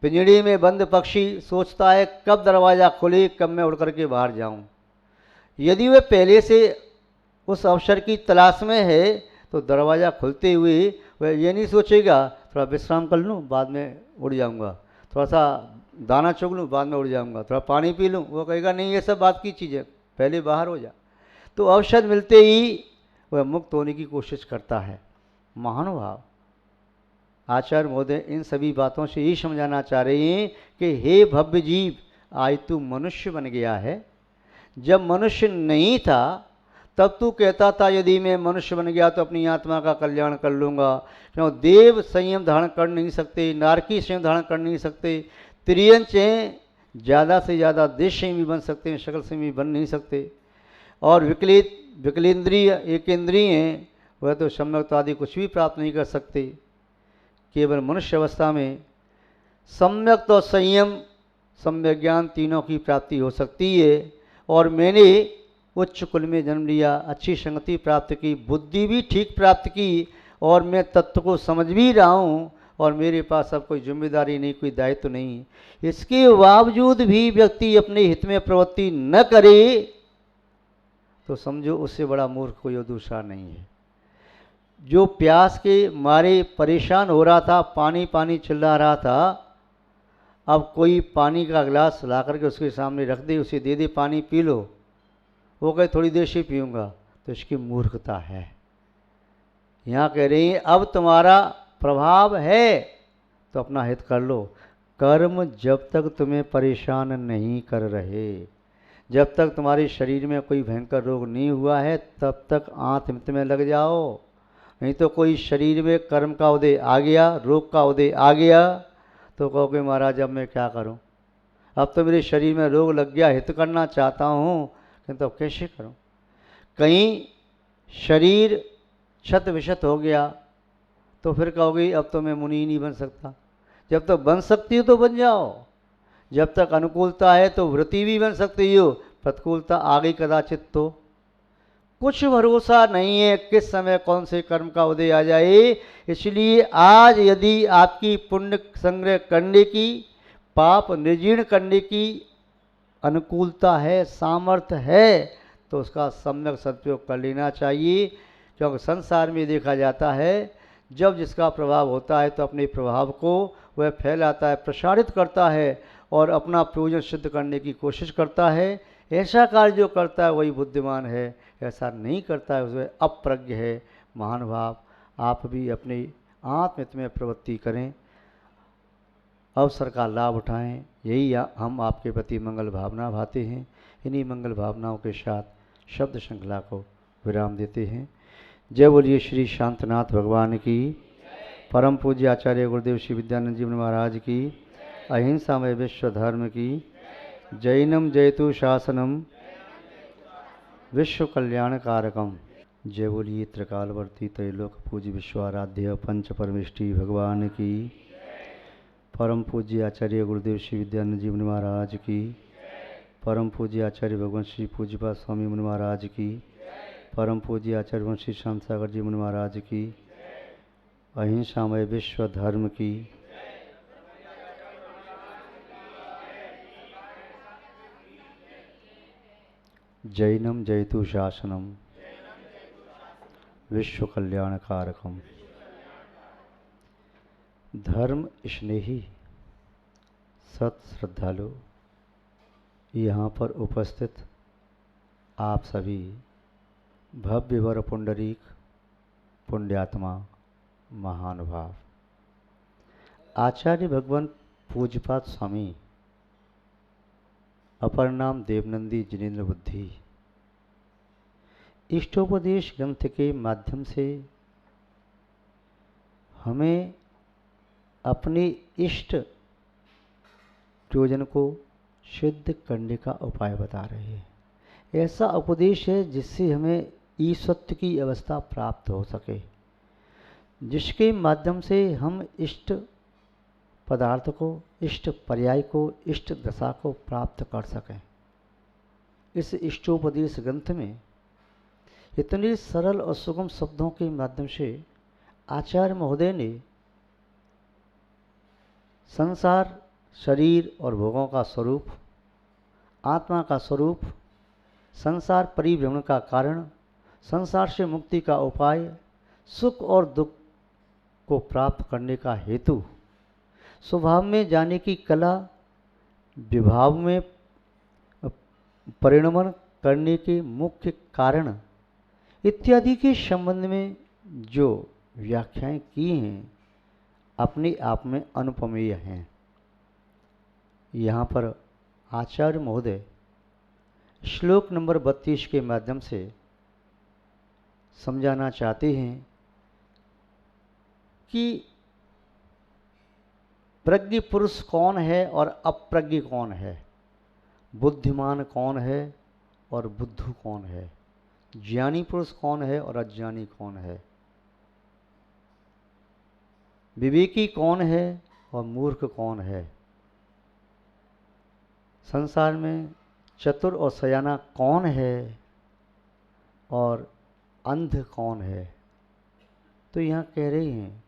पिंजड़े में बंद पक्षी सोचता है कब दरवाज़ा खुले, कब मैं उड़ करके बाहर जाऊं। यदि वह पहले से उस अवसर की तलाश में है तो दरवाज़ा खुलते हुए वह ये नहीं सोचेगा थोड़ा विश्राम कर लूँ बाद में उड़ जाऊंगा, थोड़ा सा दाना चुग लूँ बाद में उड़ जाऊंगा, थोड़ा पानी पी लूँ। वो कहेगा नहीं, ये सब बात की चीज़ है, पहले बाहर हो जा। तो अवसर मिलते ही वह मुक्त होने की कोशिश करता है। महानुभाव आचार्य महोदय इन सभी बातों से यही समझाना चाह रहे हैं कि हे भव्य जीव, आज तू मनुष्य बन गया है। जब मनुष्य नहीं था तब तू कहता था यदि मैं मनुष्य बन गया तो अपनी आत्मा का कल्याण कर लूँगा। क्यों देव संयम धारण कर नहीं सकते, नारकी संयम धारण कर नहीं सकते, त्रियंच हैं, ज़्यादा से ज़्यादा देश संयमी बन सकते हैं, सकल संयमी बन नहीं सकते। और विकलेंद्रिय एकेंद्रिय हैं, वह तो सम्यक आदि कुछ भी प्राप्त नहीं कर सकते। केवल मनुष्य अवस्था में सम्यक तो संयम सम्यक ज्ञान तीनों की प्राप्ति हो सकती है। और मैंने उच्च कुल में जन्म लिया, अच्छी संगति प्राप्त की, बुद्धि भी ठीक प्राप्त की और मैं तत्व को समझ भी रहा हूँ और मेरे पास अब कोई जिम्मेदारी नहीं, कोई दायित्व नहीं। इसके बावजूद भी व्यक्ति अपने हित में प्रवृत्ति न करे तो समझो उससे बड़ा मूर्ख कोई और दूसरा नहीं है। जो प्यास के मारे परेशान हो रहा था, पानी पानी चिल्ला रहा था, अब कोई पानी का गिलास ला करके उसके सामने रख दे, उसे दे दे पानी पी लो, वो कहे थोड़ी देर से पीऊँगा, तो इसकी मूर्खता है। यहाँ कह रही हैं अब तुम्हारा प्रभाव है तो अपना हित कर लो। कर्म जब तक तुम्हें परेशान नहीं कर रहे, जब तक तुम्हारे शरीर में कोई भयंकर रोग नहीं हुआ है तब तक आत्महित में लग जाओ। नहीं तो कोई शरीर में कर्म का उदय आ गया, रोग का उदय आ गया तो कहोगे महाराज अब मैं क्या करूं, अब तो मेरे शरीर में रोग लग गया, हित करना चाहता हूं किंतु अब कैसे करूं। कहीं शरीर क्षत विक्षत हो गया तो फिर कहोगे अब तो मैं मुनि ही नहीं बन सकता। जब तक बन सकती हो तो बन जाओ, जब तक अनुकूलता है तो वृत्ति भी बन सकती हो, प्रतिकूलता आ गई कदाचित तो कुछ भरोसा नहीं है किस समय कौन से कर्म का उदय आ जाए। इसलिए आज यदि आपकी पुण्य संग्रह करने की, पाप निर्जीर्ण करने की अनुकूलता है, सामर्थ्य है, तो उसका सम्यक सदुपयोग कर लेना चाहिए। क्योंकि संसार में देखा जाता है जब जिसका प्रभाव होता है तो अपने प्रभाव को वह फैलाता है, प्रसारित करता है और अपना प्रयोजन सिद्ध करने की कोशिश करता है। ऐसा कार्य जो करता है वही बुद्धिमान है, ऐसा नहीं करता है उसमें अप्रज्ञ है। महानुभाव आप भी अपने आत्महित में प्रवृत्ति करें, अवसर का लाभ उठाएं, यही हम आपके प्रति मंगल भावना भाते हैं। इन्हीं मंगल भावनाओं के साथ शब्द श्रृंखला को विराम देते हैं। जय बोलिए श्री शांतनाथ भगवान की, परम पूज्य आचार्य गुरुदेव श्री विद्यानंद जी महाराज की, अहिंसा में विश्व धर्म की, जैनम जयतु शासनम विश्व कल्याण कारकम। जय बोलिए त्रिकालवर्ती त्रैलोक पूज्य विश्वाराध्य पंच परमेष्टि भगवान की, परम पूज्य आचार्य गुरुदेव श्री विद्यानंद जी मुनि महाराज की, परम पूज्य आचार्य भगवान श्री पूज्यपाद स्वामी मुनि महाराज की, परम पूज्य आचार्य भगवान श्री श्याम सागर जी मुनि महाराज की, अहिंसामय विश्व धर्म की। जैनम जयतु शासनम विश्व कल्याण कारकम। धर्म स्नेही सत श्रद्धालु यहाँ पर उपस्थित आप सभी भव्य वर पुंडरीक पुण्यात्मा महानुभाव, आचार्य भगवान पूज्यपाद स्वामी अपर नाम देवनंदी जिनेन्द्र बुद्धि इष्टोपदेश ग्रंथ के माध्यम से हमें अपने इष्ट प्रयोजन को सिद्ध करने का उपाय बता रहे हैं। ऐसा उपदेश है जिससे हमें ईश्वत्व की अवस्था प्राप्त हो सके, जिसके माध्यम से हम इष्ट पदार्थ को, इष्ट पर्याय को, इष्ट दशा को प्राप्त कर सकें। इस इष्टोपदेश ग्रंथ में इतने सरल और सुगम शब्दों के माध्यम से आचार्य महोदय ने संसार शरीर और भोगों का स्वरूप, आत्मा का स्वरूप, संसार परिभ्रमण का कारण, संसार से मुक्ति का उपाय, सुख और दुख को प्राप्त करने का हेतु, स्वभाव में जाने की कला, विभाव में परिणमन करने के मुख्य कारण इत्यादि के संबंध में जो व्याख्याएं की हैं अपने आप में अनुपमेय हैं। यहाँ पर आचार्य महोदय श्लोक नंबर 32 के माध्यम से समझाना चाहते हैं कि प्रज्ञ पुरुष कौन है और अप्रज्ञ कौन है, बुद्धिमान कौन है और बुद्धू कौन है, ज्ञानी पुरुष कौन है और अज्ञानी कौन है, विवेकी कौन है और मूर्ख कौन है, संसार में चतुर और सयाना कौन है और अंध कौन है। तो यहाँ कह रहे हैं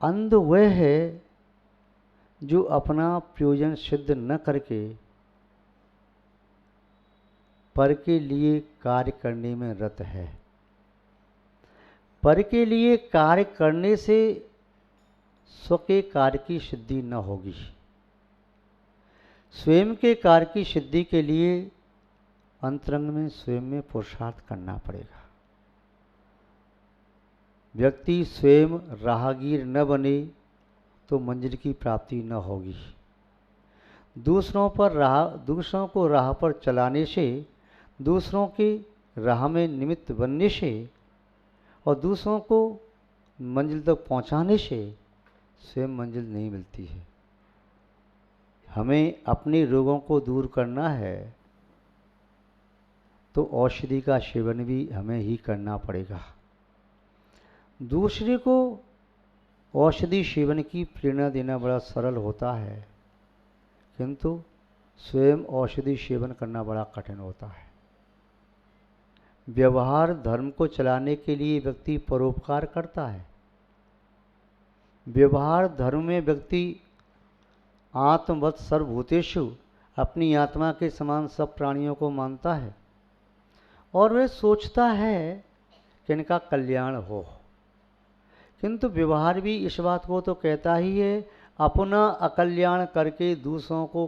अंध वह है जो अपना प्रयोजन सिद्ध न करके पर के लिए कार्य करने में रत है। पर के लिए कार्य करने से स्व के कार्य की सिद्धि न होगी। स्वयं के कार्य की सिद्धि के लिए अंतरंग में स्वयं में पुरुषार्थ करना पड़ेगा। व्यक्ति स्वयं राहगीर न बने तो मंजिल की प्राप्ति न होगी। दूसरों को राह पर चलाने से, दूसरों के राह में निमित्त बनने से और दूसरों को मंजिल तक पहुंचाने से स्वयं मंजिल नहीं मिलती है। हमें अपने रोगों को दूर करना है तो औषधि का सेवन भी हमें ही करना पड़ेगा। दूसरे को औषधि सेवन की प्रेरणा देना बड़ा सरल होता है, किंतु स्वयं औषधि सेवन करना बड़ा कठिन होता है। व्यवहार धर्म को चलाने के लिए व्यक्ति परोपकार करता है। व्यवहार धर्म में व्यक्ति आत्मवत् सर्वभूतेषु अपनी आत्मा के समान सब प्राणियों को मानता है और वह सोचता है कि इनका कल्याण हो, किंतु व्यवहार भी इस बात को तो कहता ही है, अपना अकल्याण करके दूसरों को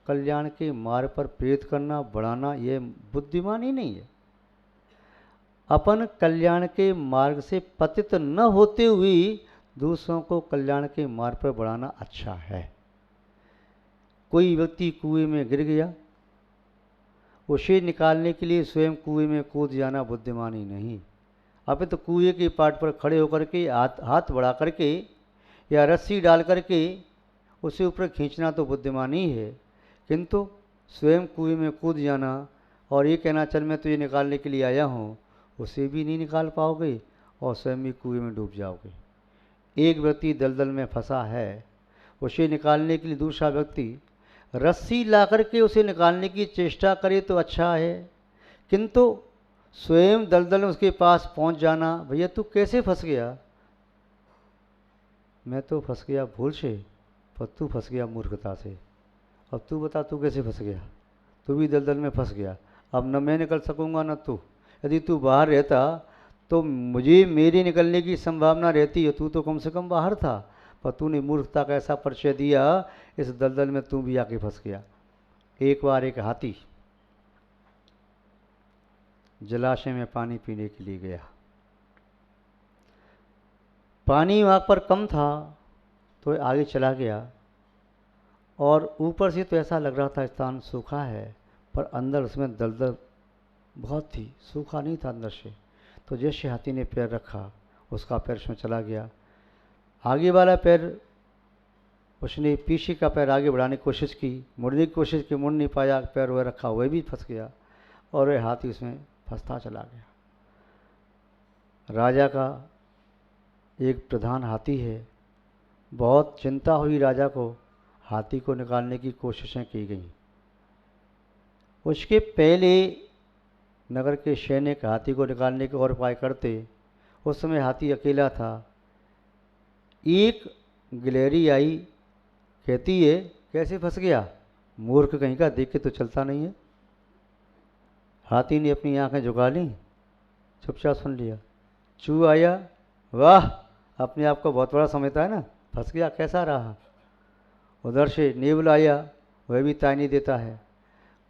कल्याण के मार्ग पर प्रेरित करना, बढ़ाना, यह बुद्धिमानी नहीं है। अपन कल्याण के मार्ग से पतित न होते हुए दूसरों को कल्याण के मार्ग पर बढ़ाना अच्छा है। कोई व्यक्ति कुएं में गिर गया, उसे निकालने के लिए स्वयं कुएं में कूद जाना बुद्धिमानी नहीं। अब तो कुएं के पाट पर खड़े होकर के हाथ बढ़ा करके या रस्सी डाल करके उसे ऊपर खींचना तो बुद्धिमानी है, किंतु स्वयं कुएं में कूद जाना और ये कहना चल मैं तुझे निकालने के लिए आया हूँ, उसे भी नहीं निकाल पाओगे और स्वयं भी कुएं में डूब जाओगे। एक व्यक्ति दलदल में फंसा है, उसे निकालने के लिए दूसरा व्यक्ति रस्सी ला करके उसे निकालने की चेष्टा करे तो अच्छा है, किंतु स्वयं दलदल में उसके पास पहुंच जाना, भैया तू कैसे फंस गया? मैं तो फंस गया भूल से, पर तू फंस गया मूर्खता से। अब तू बता तू कैसे फंस गया? तू भी दलदल में फंस गया। अब न मैं निकल सकूंगा न तू। यदि तू बाहर रहता तो मुझे मेरे निकलने की संभावना रहती है, तू तो कम से कम बाहर था, पर तूने मूर्खता का ऐसा परिचय दिया, इस दलदल में तू भी आके फंस गया। एक बार एक हाथी जलाशय में पानी पीने के लिए गया। पानी वहाँ पर कम था तो आगे चला गया और ऊपर से तो ऐसा लग रहा था स्थान सूखा है, पर अंदर उसमें दलदल बहुत थी, सूखा नहीं था अंदर से। तो जैसे हाथी ने पैर रखा, उसका पैर उसमें चला गया। आगे वाला पैर उसने पीछे का पैर आगे बढ़ाने की कोशिश की, मुड़ने की कोशिश की, मुड़ नहीं पाया, पैर वह रखा वह भी फंस गया और वह हाथी उसमें फंसता चला गया। राजा का एक प्रधान हाथी है, बहुत चिंता हुई राजा को, हाथी को निकालने की कोशिशें की गई। उसके पहले नगर के सैनिक हाथी को निकालने के और उपाय करते। उस समय हाथी अकेला था। एक गिलहरी आई कहती है कैसे फंस गया, मूर्ख कहीं का, देख के तो चलता नहीं है। हाथी ने अपनी आंखें झुका ली, चुपचाप सुन लिया। चूहा आया, वाह, अपने आप को बहुत बड़ा समझता है ना, फंस गया, कैसा रहा। उधर से नेवल आया, वह भी ताय नहीं देता है।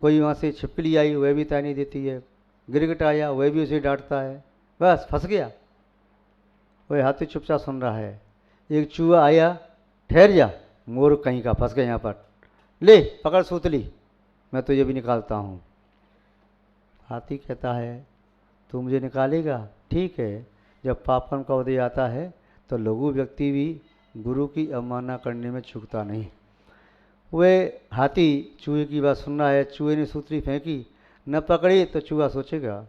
कोई वहाँ से छिपकली आई, वह भी ताय नहीं देती है। गिरगिट आया, वह भी उसे डांटता है, बस फंस गया। वह हाथी चुपचाप सुन रहा है। एक चूहा आया, ठहर जा, मूर्ख कहीं का, फंस गया यहाँ पर, ले पकड़ सूतली, मैं तो ये भी निकालता हूँ। हाथी कहता है तू मुझे निकालेगा, ठीक है। जब पापकर्म का उदय आता है तो लघु व्यक्ति भी गुरु की अवमानना करने में चूकता नहीं। वह हाथी चूहे की बात सुन रहा है। चूहे ने सूतली फेंकी, न पकड़ी तो चूहा सोचेगा,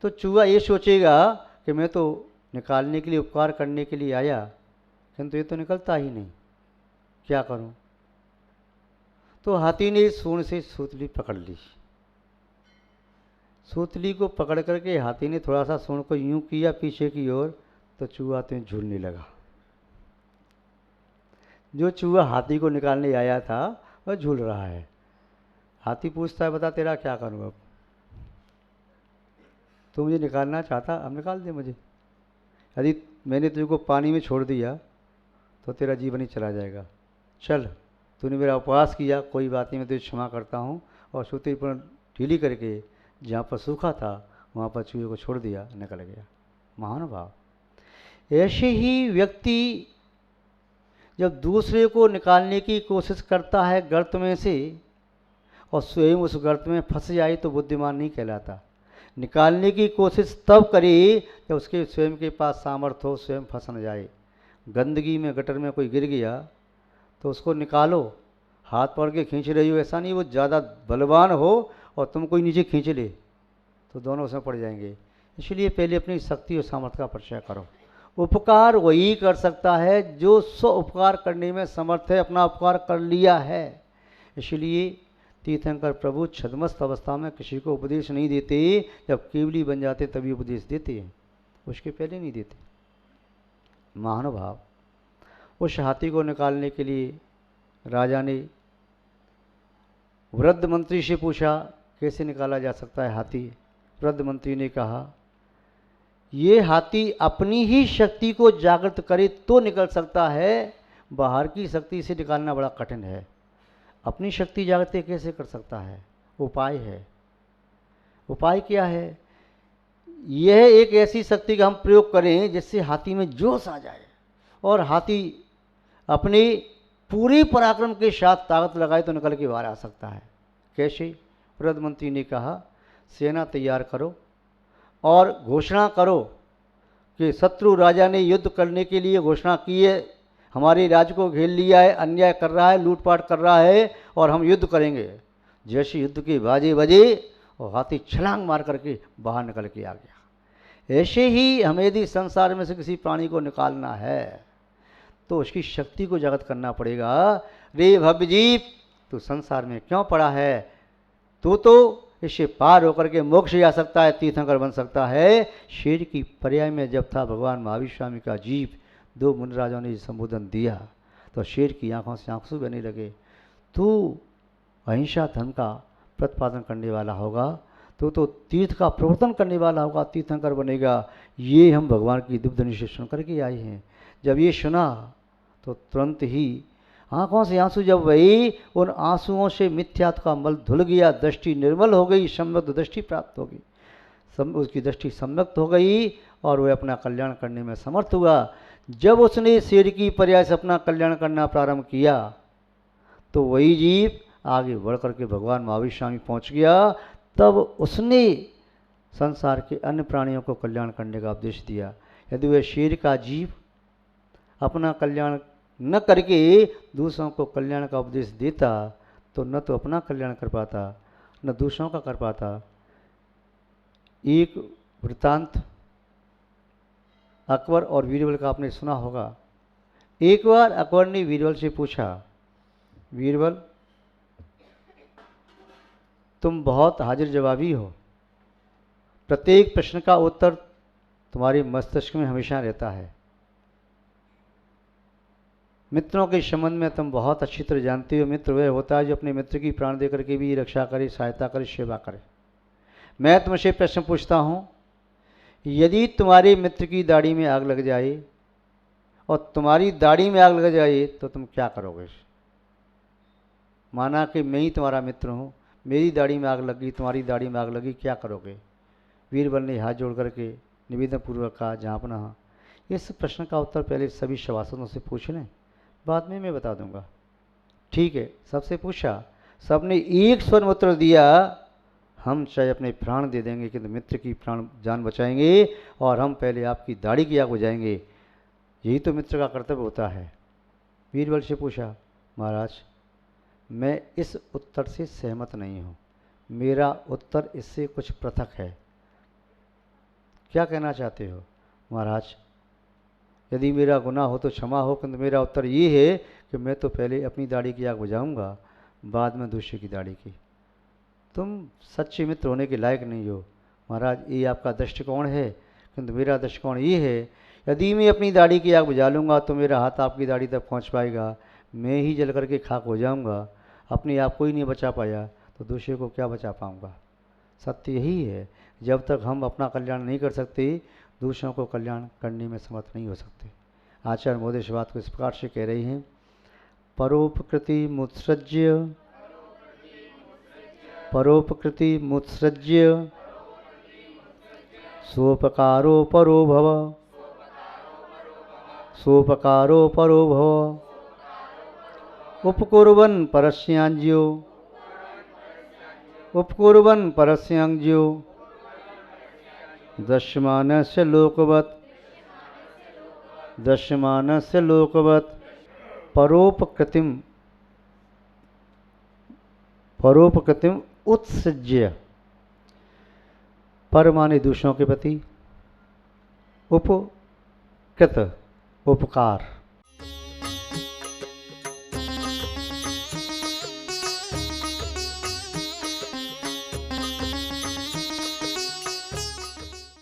तो चूहा ये सोचेगा कि मैं तो निकालने के लिए, उपकार करने के लिए आया, किंतु ये तो निकलता ही नहीं, क्या करूं। तो हाथी ने सूंड से सूतली पकड़ ली। सूतली को पकड़ करके हाथी ने थोड़ा सा सूंड को यूं किया पीछे की ओर, तो चूहा तो झूलने लगा। जो चूहा हाथी को निकालने आया था वह झूल रहा है। हाथी पूछता है बता तेरा क्या करूं अब, तू मुझे निकालना चाहता, अब निकाल दे मुझे। यदि मैंने तुझको पानी में छोड़ दिया तो तेरा जीवन ही चला जाएगा। चल, तूने मेरा उपवास किया, कोई बात नहीं, मैं तुझे क्षमा करता हूँ। और सूतली पर ढीली करके जहाँ पर सूखा था वहाँ पर चूहे को छोड़ दिया, निकल गया। महानुभाव, ऐसे ही व्यक्ति जब दूसरे को निकालने की कोशिश करता है गर्त में से और स्वयं उस गर्त में फंस जाए तो बुद्धिमान नहीं कहलाता। निकालने की कोशिश तब करे जब उसके स्वयं के पास सामर्थ्य हो, स्वयं फंस न जाए। गंदगी में, गटर में कोई गिर गया तो उसको निकालो, हाथ पकड़ के खींच रही हो, ऐसा नहीं वो ज़्यादा बलवान हो और तुम कोई नीचे खींच ले तो दोनों उसमें पड़ जाएंगे। इसलिए पहले अपनी शक्ति और सामर्थ्य का परिचय करो। उपकार वही कर सकता है जो स्व उपकार करने में समर्थ है, अपना उपकार कर लिया है। इसलिए तीर्थंकर प्रभु छद्मस्त अवस्था में किसी को उपदेश नहीं देते, जब केवली बन जाते तभी उपदेश देते हैं, उसके पहले नहीं देते। महानुभाव, उस हाथी को निकालने के लिए राजा ने वृद्ध मंत्री से पूछा कैसे निकाला जा सकता है हाथी। वृद्ध मंत्री ने कहा ये हाथी अपनी ही शक्ति को जागृत करे तो निकल सकता है, बाहर की शक्ति से निकालना बड़ा कठिन है। अपनी शक्ति जागृत कैसे कर सकता है, उपाय है। उपाय क्या है, यह एक ऐसी शक्ति का हम प्रयोग करें जिससे हाथी में जोश आ जाए और हाथी अपने पूरे पराक्रम के साथ ताकत लगाए तो निकल के बाहर आ सकता है। कैसे? वृद्ध मंत्री ने कहा सेना तैयार करो और घोषणा करो कि शत्रु राजा ने युद्ध करने के लिए घोषणा की है, हमारे राज्य को घेर लिया है, अन्याय कर रहा है, लूटपाट कर रहा है और हम युद्ध करेंगे। जैसे युद्ध के बाजे बजे और हाथी छलांग मार करके बाहर निकल के आ गया। ऐसे ही हमें यदि संसार में से किसी प्राणी को निकालना है तो उसकी शक्ति को जागृत करना पड़ेगा। रे भव्य जीव, तू संसार में क्यों पड़ा है, तू तो इससे पार होकर के मोक्ष जा सकता है, तीर्थंकर बन सकता है। शेर की पर्याय में जब था भगवान महावीर स्वामी का जीव, दो मुनिराजों ने संबोधन दिया तो शेर की आंखों से आंसू बहने लगे। तू अहिंसा धर्म का प्रतिपादन करने वाला होगा, तो तीर्थ का प्रवर्तन करने वाला होगा, तीर्थंकर बनेगा। ये हम भगवान की दिव्यधनी से सुन करके आए हैं। जब ये सुना तो तुरंत ही आंखों से आंसू जब वही, उन आंसुओं से मिथ्यात्व का मल धुल गया, दृष्टि निर्मल हो गई, सम्यक दृष्टि प्राप्त हो गई, उसकी दृष्टि सम्यक हो गई और वह अपना कल्याण करने में समर्थ हुआ। जब उसने शेर की पर्याय से अपना कल्याण करना प्रारंभ किया तो वही जीव आगे बढ़ करके भगवान महावीर स्वामी पहुँच गया। तब उसने संसार के अन्य प्राणियों को कल्याण करने का उपदेश दिया। यदि वह शेर का जीव अपना कल्याण न करके दूसरों को कल्याण का उपदेश देता तो न तो अपना कल्याण कर पाता न दूसरों का कर पाता। एक वृत्तांत अकबर और बीरबल का आपने सुना होगा। एक बार अकबर ने बीरबल से पूछा, बीरबल तुम बहुत हाजिर जवाबी हो, प्रत्येक प्रश्न का उत्तर तुम्हारे मस्तिष्क में हमेशा रहता है, मित्रों के संबंध में तुम बहुत अच्छी तरह जानते हो। मित्र वह होता है जो अपने मित्र की प्राण दे करके भी रक्षा करे, सहायता करे, सेवा करे। मैं तुमसे प्रश्न पूछता हूँ, यदि तुम्हारे मित्र की दाढ़ी में आग लग जाए और तुम्हारी दाढ़ी में आग लग जाए तो तुम क्या करोगे? माना कि मैं ही तुम्हारा मित्र हूँ, मेरी दाढ़ी में आग लगी, तुम्हारी दाढ़ी में आग लगी, क्या करोगे? वीरबल ने हाथ जोड़ करके निवेदन पूर्वक कहा, जहाँपनाह, इस प्रश्न का उत्तर पहले सभी सभासदों से पूछ लें, बाद में मैं बता दूंगा। ठीक है, सबसे पूछा, सबने एक स्वर में उत्तर दिया, हम चाहे अपने प्राण दे देंगे किंतु मित्र की प्राण जान बचाएंगे और हम पहले आपकी दाढ़ी की आग बुझाएंगे। यही तो मित्र का कर्तव्य होता है। वीरबल से पूछा, महाराज मैं इस उत्तर से सहमत नहीं हूँ, मेरा उत्तर इससे कुछ पृथक है। क्या कहना चाहते हो? महाराज यदि मेरा गुनाह हो तो क्षमा हो, किंतु मेरा उत्तर ये है कि मैं तो पहले अपनी दाढ़ी की आग बुझाऊंगा, बाद में दूसरे की दाढ़ी की। तुम सच्चे मित्र होने के लायक नहीं हो। महाराज ये आपका दृष्टिकोण है, किंतु मेरा दृष्टिकोण ये है, यदि मैं अपनी दाढ़ी की आग बुझा लूँगा तो मेरा हाथ आपकी दाढ़ी तक पहुँच पाएगा, मैं ही जल करके खाक हो जाऊँगा। अपने आप को ही नहीं बचा पाया तो दूसरे को क्या बचा पाऊँगा? सत्य यही है, जब तक हम अपना कल्याण नहीं कर सकते दूसरों को कल्याण करने में समर्थ नहीं हो सकते। आचार्य महोदय इस बात को इस प्रकार से कह रही हैं, परोपकृति मुत्सृज्य, परोपकृति मुत्सृज्य सोपकारो परो भव, सोपकारो परो भव, उपकुर्वन् परस्यांज्यो, उपकुर्वन् परस्यांज्यो, दश्यमानस्य लोकवत्, दश्यमानस्य लोकवत्, परोपकृतिम, परोपकृतिम उत्सृज्य, पर माने दूसरों के प्रति, उपकृत उपकार,